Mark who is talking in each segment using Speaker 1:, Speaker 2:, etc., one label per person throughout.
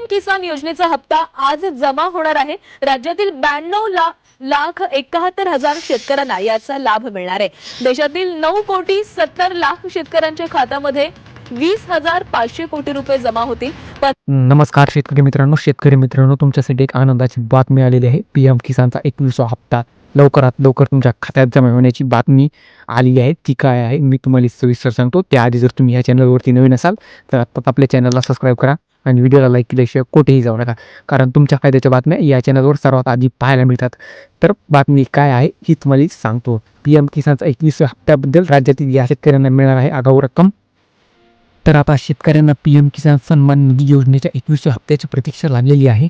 Speaker 1: किसान योजनेचा हप्ता आज जमा होणार आहे। राज्यातील 92,71,000 शेतकऱ्यांना याचा लाभ मिळणार आहे। देशातील 9,70,00,000 शेतकऱ्यांच्या खात्यामध्ये 20,500 कोटी रुपये जमा होतील।
Speaker 2: नमस्कार शेतकरी मित्रांनो, तुमच्यासाठी एक आनंदाची बातमी आलेली आहे। पीएम किसानचा 21वा हप्ता लवकरात लवकर तुमच्या खात्यात जमा होण्याची बातमी आलेली आहे। ती काय आहे मी तुम्हाला सविस्तर सांगतो। त्याआधी जर तुम्ही या चॅनलवरती नवीन असाल तर आता आपल्या चॅनलला सबस्क्राईब करा आणि व्हिडिओला लाईक केल्याशिवाय कुठेही जाऊ नका, कारण तुमच्या फायद्याच्या बातम्या या चॅनलवर सर्वात आधी पाहायला मिळतात। तर बातमी काय आहे ही तुम्हाला सांगतो। पीएम किसानचा 21व्या हप्त्याबद्दल राज्यातील या शेतकऱ्यांना मिळणार आहे आगाऊ रक्कम। तर आता शेतकऱ्यांना पीएम किसान सन्मान निधी योजनेच्या 21व्या हप्त्याची प्रतीक्षा लागलेली आहे।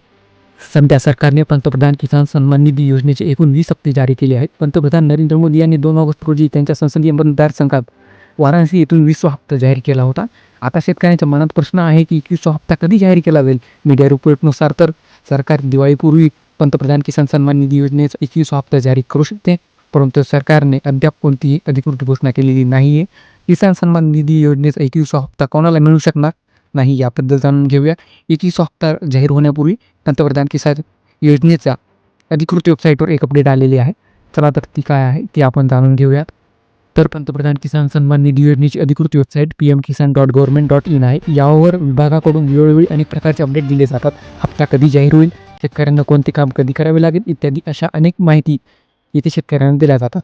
Speaker 2: सध्या सरकारने पंतप्रधान किसान सन्मान निधी योजनेचे एकूण 20 हप्ते जारी केले आहेत। पंतप्रधान नरेंद्र मोदी यांनी 2 ऑगस्ट रोजी त्यांच्या संसदीय मतदारसंघात वाराणसी येथून 20वा हप्ता जाहीर केला होता। आता शेतकऱ्यांच्या मनात प्रश्न आहे की 21वा हप्ता कधी जाहीर केला जाईल। मीडिया रिपोर्टनुसार तर सरकार दिवाळीपूर्वी पंतप्रधान किसान सन्मान निधी योजनेचा 21वा हप्ता जारी करू शकते, परंतु सरकारने अद्याप कोणतीही अधिकृत घोषणा केलेली नाहीये। किसान सन्मान निधी योजनेचा 21वा हप्ता कोणाला मिळू शकणार नाही याबद्दल जाणून घेऊया। 21वा हप्ता जाहीर होण्यापूर्वी पंतप्रधान किसान योजनेच्या अधिकृत वेबसाईटवर एक अपडेट आलेली आहे। चला तर ती काय आहे ती आपण जाणून घेऊयात। तर पंतप्रधान किसान सन्मान निधी योजनेची अधिकृत वेबसाईट pmkisan.government.in आहे। यावर विभागाकडून वेळोवेळी अनेक प्रकारचे अपडेट दिले जातात। हप्ता कधी जाहीर होईल, शेतकऱ्यांना कोणते काम कधी करावे लागेल इत्यादी अशा अनेक माहिती इथे शेतकऱ्यांना दिल्या जातात।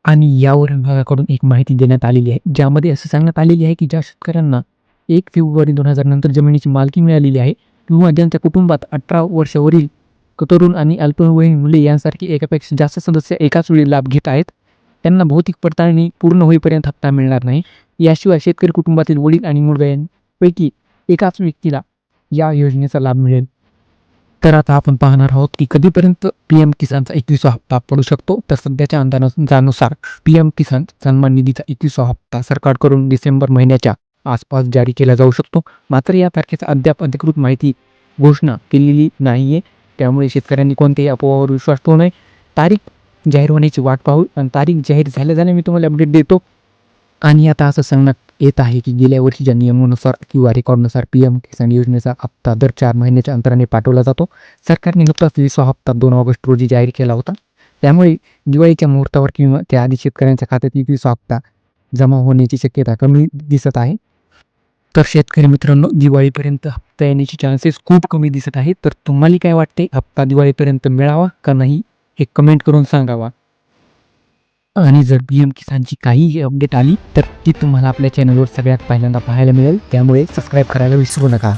Speaker 2: आणि यावर विभागाकडून एक माहिती देण्यात आलेली आहे, ज्यामध्ये असं सांगण्यात आलेली आहे की ज्या शेतकऱ्यांना 1 फेब्रुवारी 2000 नंतर जमिनीची मालकी मिळालेली आहे किंवा ज्यांच्या कुटुंबात 18 वर्षावरील तरुण आणि अल्पवयीन मुले यांसारखी एकापेक्षा जास्त सदस्य एकाच वेळी लाभ घेत आहेत, त्यांना भौतिक पडताळणी पूर्ण होईपर्यंत हप्ता मिळणार नाही। याशिवाय शेतकरी कुटुंबातील वडील आणि मुलगा यांपैकी एकाच व्यक्तीला या योजनेचा लाभ मिळेल। तर आता आपण पाहणार आहोत की कधीपर्यंत पीएम किसानचा 21वा हप्ता पडू शकतो। तर सध्याच्या अंदाजानुसार पीएम किसान सन्मान निधीचा 21वा हप्ता सरकारकडून डिसेंबर महिन्याच्या आसपास जारी केला जाऊ शकतो। मात्र या तारखेचा अद्याप अधिकृत माहिती घोषणा केलेली नाहीये, त्यामुळे शेतकऱ्यांनी कोणत्याही अफवावर विश्वास ठेवू नये। तारीख जाहीर होण्याची वाट पाहू आणि तारीख जाहीर झाल्याने मी तुम्हाला अपडेट देतो। आणि आता असं सांगण्यात येत आहे की गेल्या वर्षीच्या नियमानुसार किंवा रेकॉर्डनुसार पीएम किसान योजनेचा हप्ता दर 4 महिन्याच्या अंतराने पाठवला जातो। सरकारने नुकताच 20वा हप्ता 2 ऑगस्ट रोजी जाहीर केला होता, त्यामुळे दिवाळीच्या मुहूर्तावर किंवा त्याआधी शेतकऱ्यांच्या खात्यात 21वा हप्ता जमा होण्याची शक्यता कमी दिसत आहे। तर शेतकरी मित्रांनो, दिवाळीपर्यंत हप्ता येण्याची चान्सेस खूप कमी दिसत आहेत। तर तुम्हाला काय वाटते, हप्ता दिवाळीपर्यंत मिळावा का नाही हे कमेंट करून सांगावा। आणि जर पीएम किसानची काहीही अपडेट आली तर ती तुम्हाला आपल्या चॅनलवर सगळ्यात पहिल्यांदा पाहायला मिळेल, त्यामुळे सबस्क्राईब करायला विसरू नका।